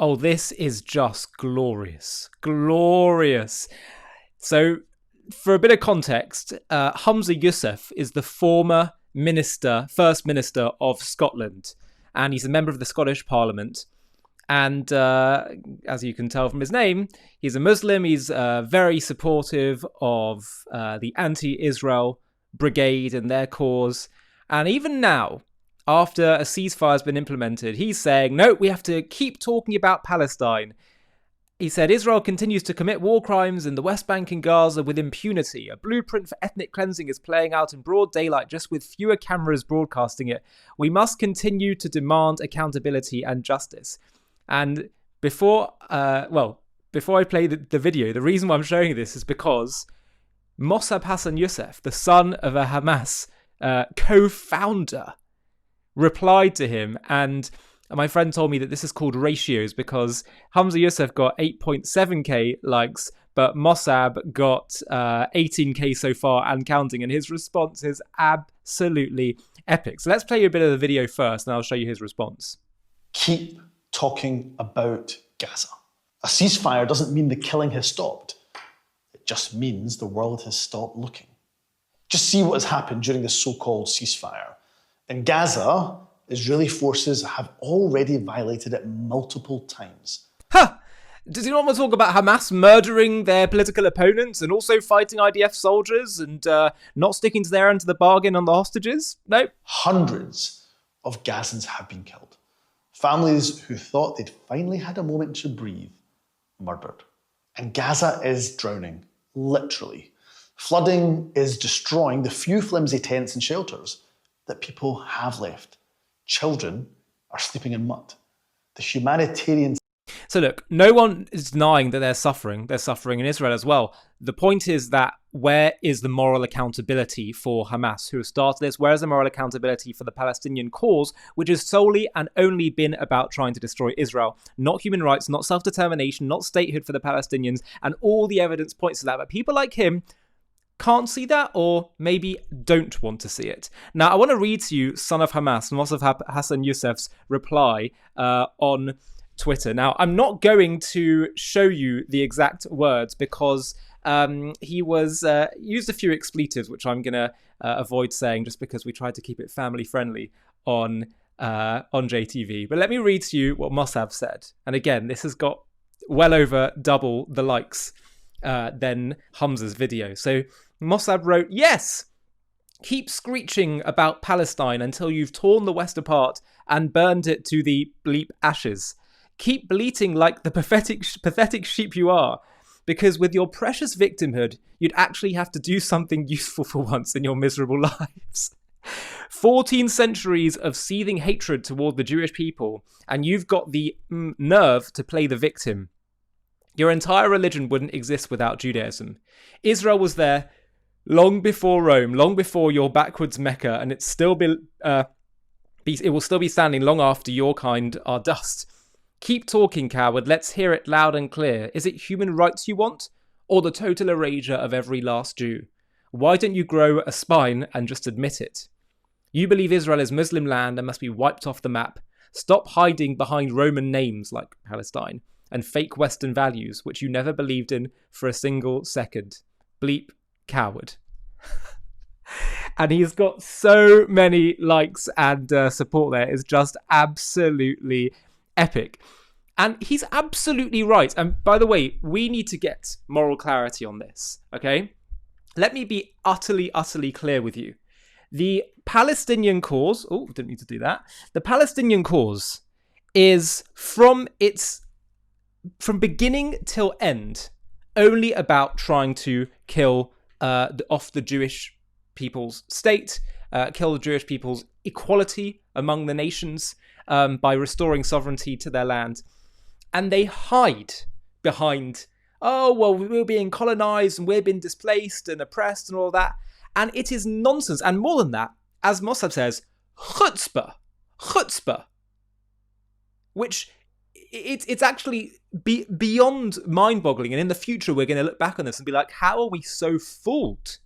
Oh, this is just glorious. Glorious. So, for a bit of context, Humza Yousaf is the former First Minister of Scotland, and he's a member of the Scottish Parliament. And as you can tell from his name, he's a Muslim. He's very supportive of the anti-Israel brigade and their cause. And even now, after a ceasefire has been implemented, he's saying, no, we have to keep talking about Palestine. He said, Israel continues to commit war crimes in the West Bank and Gaza with impunity. A blueprint for ethnic cleansing is playing out in broad daylight, just with fewer cameras broadcasting it. We must continue to demand accountability and justice. And before I play the video, the reason why I'm showing you this is because Mosab Hassan Yousef, the son of a Hamas co-founder, replied to him, and my friend told me that this is called ratios because Humza Yousaf got 8.7k likes, but Mosab got 18k so far and counting, and his response is absolutely epic. So let's play you a bit of the video first, and I'll show you his response. Keep talking about Gaza. A ceasefire doesn't mean the killing has stopped. It just means the world has stopped looking. Just see what has happened during this so-called ceasefire. In Gaza, Israeli forces have already violated it multiple times. Huh! Does he not want to talk about Hamas murdering their political opponents and also fighting IDF soldiers and not sticking to their end of the bargain on the hostages? No. Hundreds of Gazans have been killed. Families who thought they'd finally had a moment to breathe, murdered. And Gaza is drowning, literally. Flooding is destroying the few flimsy tents and shelters that people have left. Children are sleeping in mud. The humanitarian... So look, no one is denying that they're suffering. They're suffering in Israel as well. The point is that where is the moral accountability for Hamas, who have started this? Where is the moral accountability for the Palestinian cause, which has solely and only been about trying to destroy Israel? Not human rights, not self-determination, not statehood for the Palestinians, and all the evidence points to that. But people like him can't see that, or maybe don't want to see it. Now, I want to read to you son of Hamas, Mosab Hassan Yousef's reply on Twitter. Now, I'm not going to show you the exact words because he was used a few expletives, which I'm going to avoid saying just because we tried to keep it family friendly on JTV. But let me read to you what Mosab said. And again, this has got well over double the likes than Humza's video. So Mosab wrote, yes, keep screeching about Palestine until you've torn the West apart and burned it to the bleep ashes. Keep bleating like the pathetic sheep you are, because with your precious victimhood, you'd actually have to do something useful for once in your miserable lives. 14 centuries of seething hatred toward the Jewish people, and you've got the nerve to play the victim. Your entire religion wouldn't exist without Judaism. Israel was there long before Rome, long before your backwards Mecca, and it will still be standing long after your kind are dust. Keep talking, coward. Let's hear it loud and clear. Is it human rights you want, or the total erasure of every last Jew? Why don't you grow a spine and just admit it? You believe Israel is Muslim land and must be wiped off the map. Stop hiding behind Roman names like Palestine and fake Western values, which you never believed in for a single second. Bleep coward. And he's got so many likes and support there. It's just absolutely epic. And he's absolutely right. And by the way, we need to get moral clarity on this, okay? Let me be utterly clear with you. The Palestinian cause... Oh, didn't need to do that. The Palestinian cause is from beginning till end only about trying to kill off the Jewish people's state, kill the Jewish people's equality among the nations by restoring sovereignty to their land. And they hide behind, oh, well, we're being colonized and we're being displaced and oppressed and all that. And it is nonsense. And more than that, as Mosab says, chutzpah, which it's actually beyond mind-boggling. And in the future, we're going to look back on this and be like, how are we so fooled?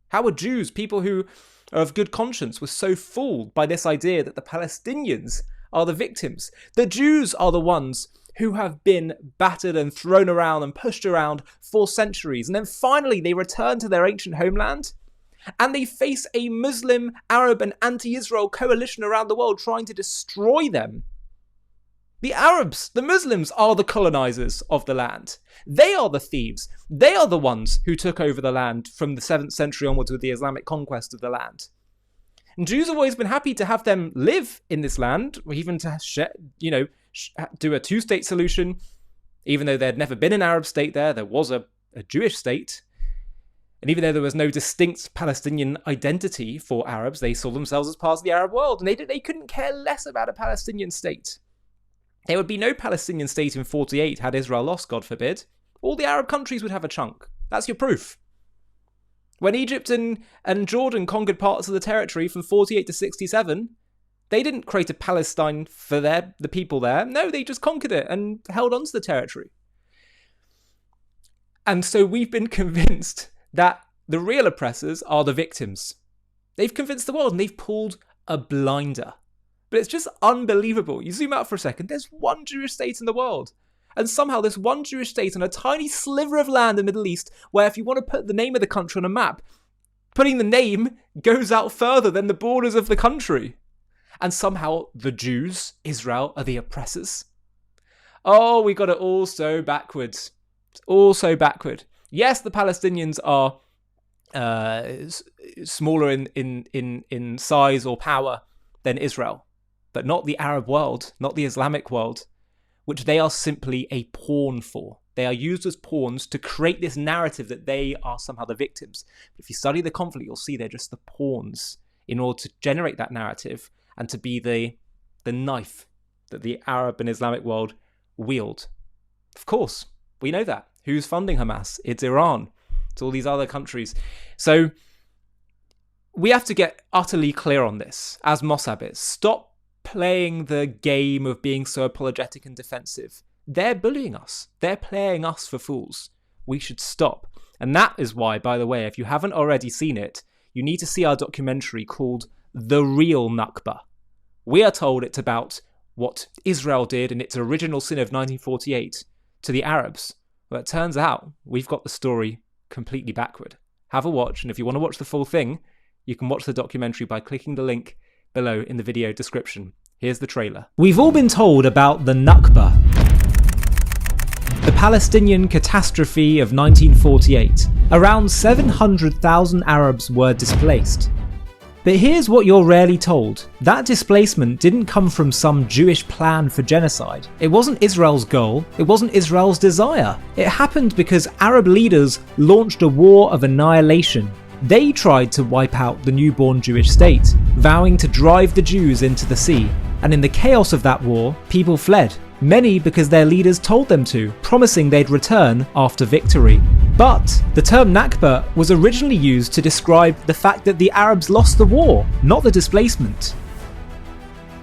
How are Jews, people who are of good conscience, were so fooled by this idea that the Palestinians are the victims? The Jews are the ones who have been battered and thrown around and pushed around for centuries. And then finally they return to their ancient homeland and they face a Muslim, Arab and anti-Israel coalition around the world trying to destroy them. The Arabs, the Muslims, are the colonizers of the land. They are the thieves. They are the ones who took over the land from the 7th century onwards with the Islamic conquest of the land. And Jews have always been happy to have them live in this land, or even to do a two-state solution. Even though there'd never been an Arab state there was a Jewish state. And even though there was no distinct Palestinian identity for Arabs, they saw themselves as part of the Arab world, and they couldn't care less about a Palestinian state. There would be no Palestinian state in 48 had Israel lost, God forbid. All the Arab countries would have a chunk. That's your proof. When Egypt and Jordan conquered parts of the territory from 48 to 67, they didn't create a Palestine for the people there. No, they just conquered it and held on to the territory. And so we've been convinced that the real oppressors are the victims. They've convinced the world and they've pulled a blinder. But it's just unbelievable. You zoom out for a second, there's one Jewish state in the world. And somehow this one Jewish state on a tiny sliver of land in the Middle East, where if you want to put the name of the country on a map, putting the name goes out further than the borders of the country. And somehow the Jews, Israel, are the oppressors. Oh, we got it all so backwards. It's all so backward. Yes, the Palestinians are smaller in size or power than Israel, but not the Arab world, not the Islamic world, which they are simply a pawn for. They are used as pawns to create this narrative that they are somehow the victims. But if you study the conflict, you'll see they're just the pawns in order to generate that narrative and to be the knife that the Arab and Islamic world wield. Of course, we know that. Who's funding Hamas? It's Iran. It's all these other countries. So we have to get utterly clear on this, as Mosab is. Stop playing the game of being so apologetic and defensive. They're bullying us. They're playing us for fools. We should stop. And that is why, by the way, if you haven't already seen it, you need to see our documentary called The Real Nakba. We are told it's about what Israel did in its original sin of 1948 to the Arabs. Well, it turns out we've got the story completely backward. Have a watch, and if you want to watch the full thing, you can watch the documentary by clicking the link below in the video description. Here's the trailer. We've all been told about the Nakba, the Palestinian catastrophe of 1948. Around 700,000 Arabs were displaced. But here's what you're rarely told. That displacement didn't come from some Jewish plan for genocide. It wasn't Israel's goal. It wasn't Israel's desire. It happened because Arab leaders launched a war of annihilation. They tried to wipe out the newborn Jewish state, vowing to drive the Jews into the sea. And in the chaos of that war, people fled. Many because their leaders told them to, promising they'd return after victory. But the term Nakba was originally used to describe the fact that the Arabs lost the war, not the displacement.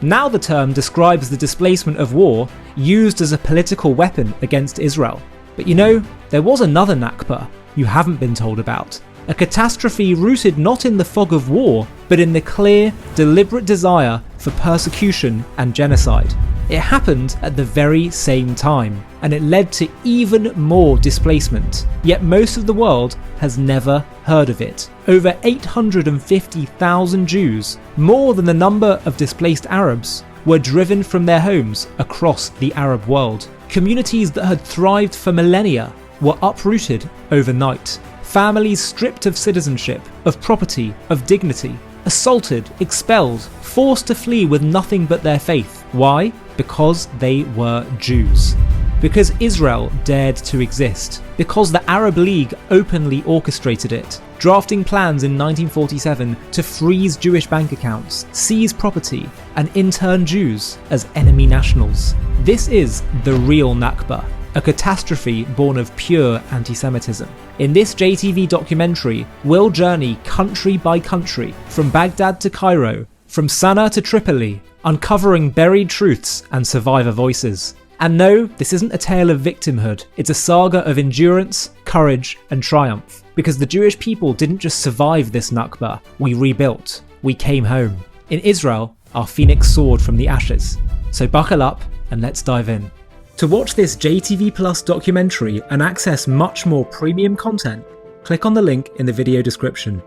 Now the term describes the displacement of war used as a political weapon against Israel. But you know, there was another Nakba you haven't been told about. A catastrophe rooted not in the fog of war, but in the clear, deliberate desire for persecution and genocide. It happened at the very same time, and it led to even more displacement. Yet most of the world has never heard of it. Over 850,000 Jews, more than the number of displaced Arabs, were driven from their homes across the Arab world. Communities that had thrived for millennia were uprooted overnight. Families stripped of citizenship, of property, of dignity, assaulted, expelled, forced to flee with nothing but their faith. Why? Because they were Jews. Because Israel dared to exist. Because the Arab League openly orchestrated it, drafting plans in 1947 to freeze Jewish bank accounts, seize property, and intern Jews as enemy nationals. This is the real Nakba, a catastrophe born of pure anti-Semitism. In this JTV documentary, we'll journey country by country, from Baghdad to Cairo, from Sana'a to Tripoli, uncovering buried truths and survivor voices. And no, this isn't a tale of victimhood, it's a saga of endurance, courage, and triumph. Because the Jewish people didn't just survive this Nakba, we rebuilt, we came home. In Israel, our phoenix soared from the ashes. So buckle up and let's dive in. To watch this JTV Plus documentary and access much more premium content, click on the link in the video description.